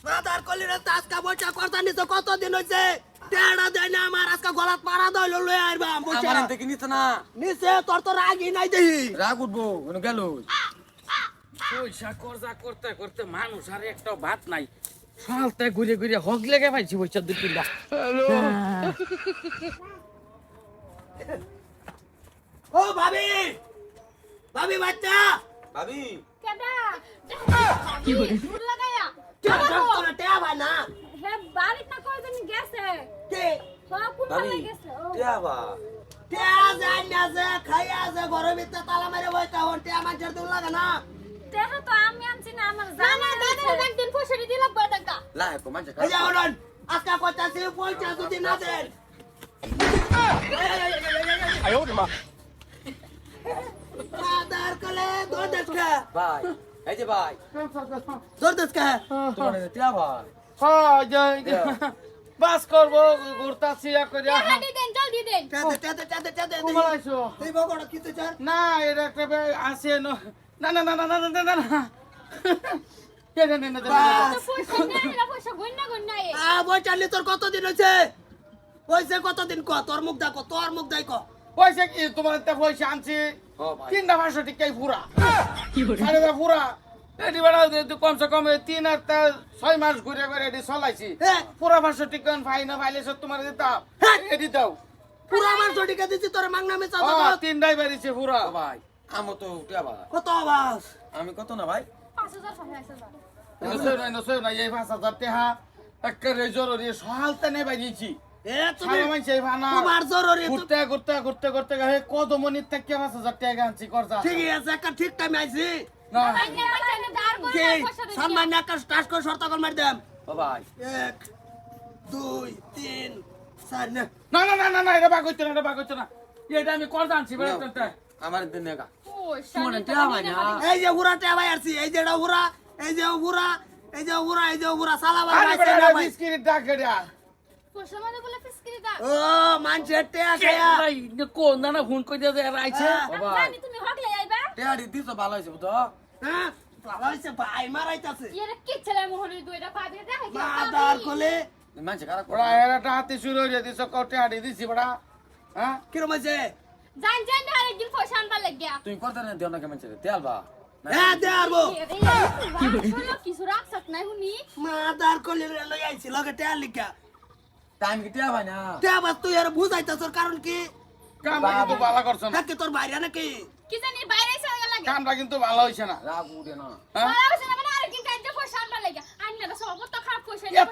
Mother কলিরে আজকা বইটা করতা নিছো কতদিন হইছে টেড়া দেয় না আমার আজকা গলাত মারা দইল লই আইবা বইটা আমার থেকে নিছ না নিছে তোর তো রাগই নাই দেহি রাগ উঠবো গেল পয়সা খরচা করতে করতে মানুষ আর একটা ভাত নাই সকালতে ঘুরে ঘুরে হক লেগে পাইছি পয়সা দুই তিনটা ও ভাবি ভাবি বাচ্চা ভাবি কেডা কি করে দূর লাগায়া তোরা টেয়া ভাই না হে বাড়িত না কয়দিন গেছে কে সব কোন ভাবি ভাবে গেছে ও টিয়া বা টেয়া যায় না যে খাইয়া যে ঘরের ভিতরে তালা মেরে বইতা হন টেয়া মাঝের দূর লাগে না দেহ তো আমি আনছি না আমার জানা দাদা একদিন ফসরি দিলাম টাকা লা কো মাঝে এই যে হলন আজকা কইতাছি পয়সা যদি না দেন মাদার কলে দৌড় দেশকা ভাই এই যে ভাই দৌড় দেশকা তোমার টিয়া ভাই হ্যাঁ বাস করবো ঘুরতাছি করে টাকা দেন জলদি দেন চাঁদে কুমালাইছো এই বগড়া কিতে চার না এটা একটা আছে না না না না না না না না না কেন না না তো পয়সা নেই না পয়সা গন্না এ বই চাললি তোর কতদিন হয়েছে হয়েছে কতদিন ক তোর মুখ দেখো তোর মুখ দেখ পয়সা কি তোমার একটা পয়সা আনছি ও ভাই 300 টাকাই পুরা কি করে আরে বা পুরা এটি বেড়া কমসে কম 3 আর 6 মাস ঘুরে ঘুরে এটি চলাইছি হ্যাঁ। পুরা 500 টাকা ফাইনা ফাইলে সব তোমার দিতাম এটি দাও পুরো আমার জটিকে দিছি তোর মাংনামে চাঁদ হ্যাঁ 3 ডাই বাড়িছে পুরা ও ভাই আমো তো টিয়া ভাই কত আবাস আমি কত না ভাই 5000 5000 নসই না এই 5000 টাকা একেবারে জরুরি সহালতে নেই বাইছি এ তুমি সারা মানছে ভানা তোমার জরুরি ঘুরতে ঘুরতে ঘুরতে ঘুরতে হে কত মনির থেকে 5000 টাকা আনছি করজা ঠিক আছে একটা ঠিক টাইম আইছি না আইনে পয়সা দাঁড় করে কি পয়সা দিন সামান্য একটা টাস করে শর্ত কল মার দেম ও ভাই 1 2 3 4 না না না না না না এটা বাগ হইতো না এটা বাগ হইতো না এটা আমি করজা আনছি বেড়াতে আমার দিন নেগা পয়সা তোমার নিতে টিয়া ভাই না এই যে হুরাতে আবার আসছি এই যে হুরা এই যে হুরা এই যে হুরা এই যে হুরা সালাবার আরে আইছে না বেড়া ভাই বিস্কিট ডাক গড়া পয়সা মানে বলে ফিসকিরি দা ও মানছে টেয়া খায়া কোন না ফোন কই দিয়ে আইছে ও ভাই জানি তুমি হকলে আইবা টিয়া দিছ ভালো হইছে বুঝছো হ্যাঁ ভালো হইছে ভাই মারাইতাছে এর কি ছেলে মোহরে দুইটা পা দিয়ে দেখে কি মাদার কোলে মানছে কারা ওরা এরাটা হাতে শুরু হইয়া দিছ কোটে আড়ি দিছি বড়া হ্যাঁ কিরম হইছে জান জান না আরেকদিন পয়সা আনবার লাগিয়া তুমি করতে না দিও না কেমন ছে টিয়া বা হ্যাঁ দে আরবো কিছু রাখছক নাই হুনি মাদার কোলে লই আইছি লগে টেয়া লিখা টাইম কি টিয়া ভাই না টেয়া বাস তুই আর বুঝাইতাছর কারণ কি কামটা কিন্তু ভালো করছ না নাকি তোর বাইরে নাকি কি জানি বাইরে এসে লাগে কামটা কিন্তু ভালো হইছে না রাগ উঠে না হ্যাঁ ভালো আছে না মানে আরেকদিন কাজে পয়সা আনবার লাগিয়া আইনা তো সব তো খারাপ পয়সা এত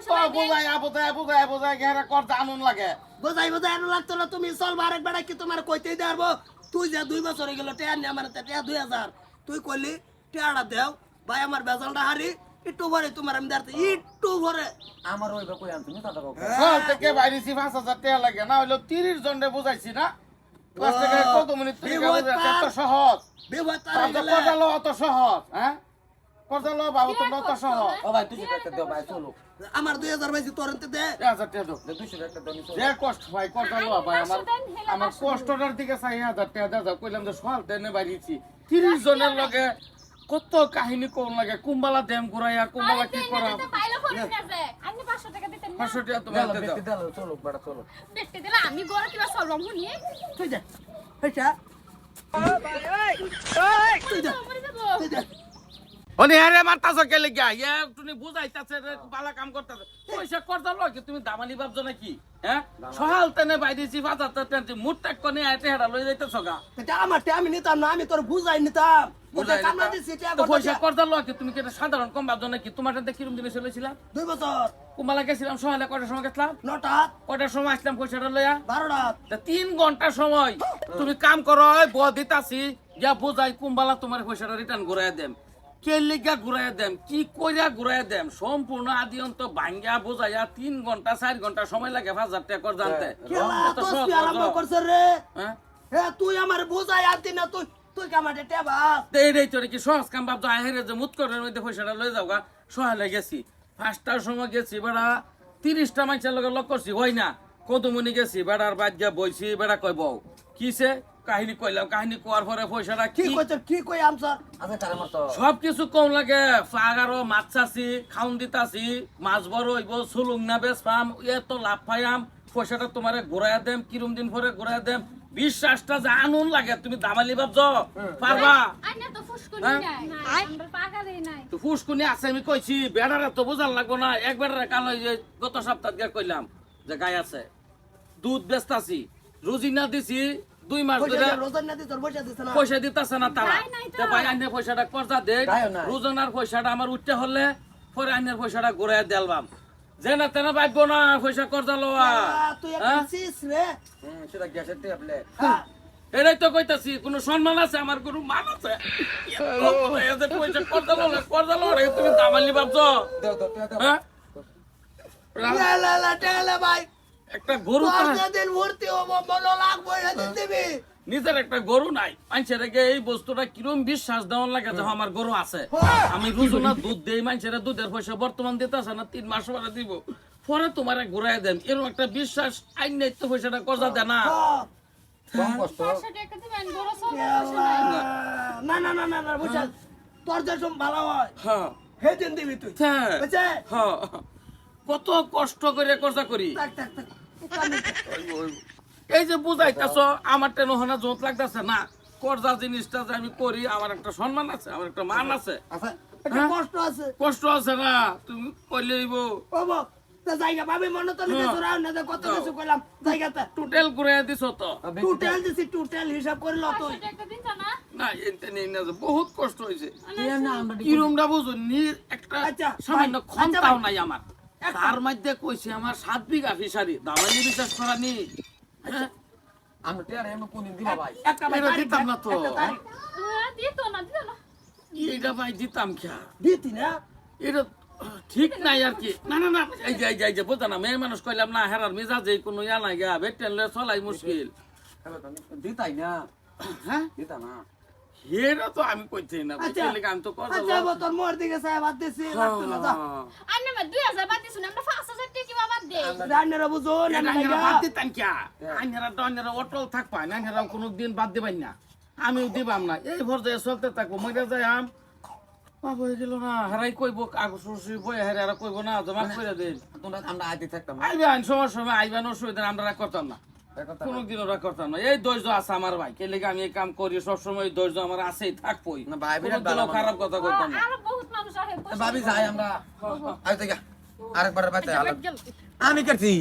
বুঝাই বুঝাই গেরা করতে আনন্দ লাগে বুঝাই বুঝাই আর লাগতো না তুমি চলবা আরেক বেড়া কি তোমার কইতেই দেবো তুই যে 2 বছর হয়ে গেল টেয়া নি আমার টেয়া 2000 তুই কইলি টেয়াটা দেও ভাই আমার বেজালটা হারি একটু ভরে তোমার আমি দাঁড়তে একটু ভরে আমার ওই কই আন তুমি কথা কও হ্যাঁ থেকে বাইরেছি 5000 টাকা লাগে না হইলো 30 জনে বুঝাইছি না 5 টাকা কত মিনিট থেকে বুঝাইছি এত সহজ বিপদ তার তাহলে গেলে করদালো অত সহজ হ্যাঁ করদালো বাবু তো অত সহজ ও ভাই তুই একটা দাও ভাই চলো আমার 2000 বাইছি তোরতে দে 1000 টাকা দাও 200 একটা দাও নি যে কষ্ট ভাই করদালো ভাই আমার কষ্টটার দিকে চাই 1000 টাকা দাও কইলাম যে সকাল তেনে বাইরেছি 30 জনের লগে কত কাহিনী কোন লাগে কুম্বালা ড্যাম ঘুরাইয়া কুম্বালা কি করা পাইলো ফোন আছে আপনি 500 টাকা দিতেন না 500 টাকা তোমার দাও বেটি দাও চলো বড় চলো পেটে দিলা আমি গড় কিবা সলবাম হুনি তুই যা হেটা তুই যা মরে যাব তুই যা ওনি আরে মারতাছ কে লাগিয়া ইয়া তুমি বুঝাইতাছে রে বালা কাম করতাছ পয়সা করতাল কি তুমি দামানি ভাবছো নাকি হ্যাঁ সহাল তেনে বাইদিছি 5000 টাকা মুটটাক কোনে আইতে হেডা লই যাইতাছ গা এটা আমার তে আমি নিতাম না আমি তোর বুঝাই নিতাম বুঝাই কামনা দিছি তে তো পয়সা করতাল কি তুমি কি এটা সাধারণ কম ভাবছো নাকি তোমার টাকা কিরম দিনে চলেছিলাম 2 বছর কুমালা গেছিলাম সহালে কয়টার সময় গেছিলাম 9টা কয়টার সময় আসলাম পয়সাটা লইয়া 12টা তা 3 ঘন্টা সময় তুমি কাম করো বল দিতাছি যা বুঝাই কুম্বালা তোমার পয়সাটা রিটার্ন ঘুরাইয়া দেম কে লিগা ঘুরাইয়া দেম কি কইরা ঘুরাইয়া দেম সম্পূর্ণ আদি অন্ত ভাঙ্গা বুঝাইয়া 3 ঘন্টা 4 ঘন্টা সময় লাগে 5000 টাকা কর জানতে খেলা এত তো সহজ আরম্ভ বুঝো? করছ রে হ্যাঁ হে তুই আমার বুঝাই আনতি না তুই তুই কামাতে তে বাস তো এইটাই তোর কি সহজ কাম ভাবছো আহেরে যে মুত করে মধ্যে পয়সাটা লয়ে যাও গা সহালে গেছি 5টার সময় গেছি বেড়া 30টা মানুষের লগে লক করছি হয় না কদমনি গেছি বেড়ার বাদ গিয়া বইছি বেড়া কই বউ কিসে কাহিনী কইলাম কাহিনী কোয়ার পরে পয়সাটা কি কি কইছ কি কই আমসর আছে তারে মতো সবকিছু কম লাগে ফাগারো মাছ চাষি খাউন দিতাছি মাছ বড় হইব সুলুং না বেশ পাম এত লাভ পাইয়াম পয়সাটা তোমারে ঘুরাইয়া দেম কিরম দিন পরে ঘুরাইয়া দেম বিশ্বাসটা যে আনুন লাগে তুমি দামালি ভাবছ পারবা আইনা তো ফুসকুনি হ্যাঁ? নাই আমরা পাকা দেই নাই তো ফুসকুনি আছে আমি কইছি বেড়ারে তো বুঝার লাগবো না এক বেড়ারে কাল ওই যে গত সপ্তাহ গিয়ে কইলাম যে গাই আছে দুধ বেচতাছি রুজি না দিছি 2 মাস ধরে পয়সা রোজন না দি তোর পয়সা দিছ না পয়সা দিতেছে না তারা গাই নাই তো। তে ভাই আইনের পয়সাটা কর্জা দে গায়ও নাই। রোজনার পয়সাটা আমার উঠতে হলে পরে আইনের পয়সাটা ঘুরাই দেলবাম যে না তেনা ভাববো না পয়সা কর্জা লওয়া তুই হ্যাঁ? একটা সিস রে সেটা গ্যাসের তে আপলে হ্যাঁ। এটাই তো কইতাছি কোনো সম্মান আছে আমার কোনো মান আছে এদের পয়সা কর্জা লওয়া তুমি দামালি ভাবছ দাও দাও দাও হ্যাঁ লা লা লা টেলে ভাই একটা গরু তোর তো- যেদিন ভর্তি হবো মনো লাগবো এদিন দিবি নিজের একটা গরু নাই মানুষের আগে এই বস্তুটা কিরম বিশ্বাস দেওয়ার লাগে যে আমার গরু আছে আমি রুজু না দুধ দেই মানুষের দুধের পয়সা বর্তমান দিতেছে না 3 মাস পরে দিব পরে তোমার ঘুরাই দেন এরকম একটা বিশ্বাস আইন নাই তো পয়সাটা কজা দেয় না কম কষ্ট 500 টাকা দিবেন বড় সব পয়সা নাই না না না না না বুঝছ তোর যে সব ভালো হয় হ্যাঁ সেদিন দিবি তুই হ্যাঁ বুঝছে হ্যাঁ। কত কষ্ট করে কর্জা করি থাক থাক থাক এই যে বুঝাইতেছ আমার টেন হনা জোত লাগতেছে না কর্জা জিনিসটা যে আমি করি আমার একটা সম্মান আছে আমার একটা মান আছে আছে একটা কষ্ট আছে কষ্ট আছে না তুমি কইলে দিব ওবো তা জায়গা পাবি মনে তো নিতে তোরাও না কত কিছু কইলাম জায়গাতে টোটাল ঘুরে দিছ তো টোটাল দিছি টোটাল হিসাব করে ল তুই 500 টাকা দিন না না এতে নেই না যে বহুত কষ্ট হয়েছে না আমরা কিরমটা বুঝুন একটা আচ্ছা, সামান্য ভাই, ক্ষমতাও আচ্ছা, ভাই। নাই আমার তার মধ্যে কইছে আমার 7 বিঘা ফিশারি দামালি বিশ্বাস করা নি হ্যাঁ? আমরা টিয়ারে আমরা কোনদিন দিবা ভাই একটা ভাই এটা তারিখ দিতাম দেখ, না তো। একটা তারিখ। দিত না এইটা ভাই দিতাম খেয়া দিতি না এটা ঠিক নাই আর কি না না না এই যে বুঝা না মেয়ে মানুষ কইলাম না হেরার মেজাজে কোনো ইয়া নাই গা বেটেন লয়ে চলাই মুশকিল দিতাই না হ্যাঁ দিতা না হেরা তো আমি কইছি না আচ্ছা বুঝলি আমি তো কথা আচ্ছা বো তোর মোর দিকে সাহেব হাত দিছি লাগতো না যা আইনা মে 2000 বাদ দিছুন আমরা 5000 টাকা কিবা বাদ দেই রান্নারা বুঝো না আইনারা বাদ দিতাম কিয়া আইনারা ডনেরা অটল থাকবা না আইনারা কোনো দিন বাদ দিবাই না আমিও দিবাম না এই পর্যায়ে চলতে থাকবো মরে যাই আম বাবা হয়ে গেল না হেরাই কইব কাগজ বই হেরা কইব না জমা করে দেন তোমরা আমরা আইতে থাকতাম আইবেন সময় আইবেন অসুবিধা নাই, আমরা রাগ করতাম না কোনোদিনও রাগ করতাম না এই ধৈর্য আছে আমার ভাই কে লেগে আমি এই কাম করি সবসময় ধৈর্য আমার আছেই থাকবোই না, ভাই বিরাট কোনোদিনও ভালো খারাপ কথা কইতাম না আর বহুত মানুষ আহে ভাবি যাই আমরা আইতে গা আরেকবার বাইতে গেল আমি করছি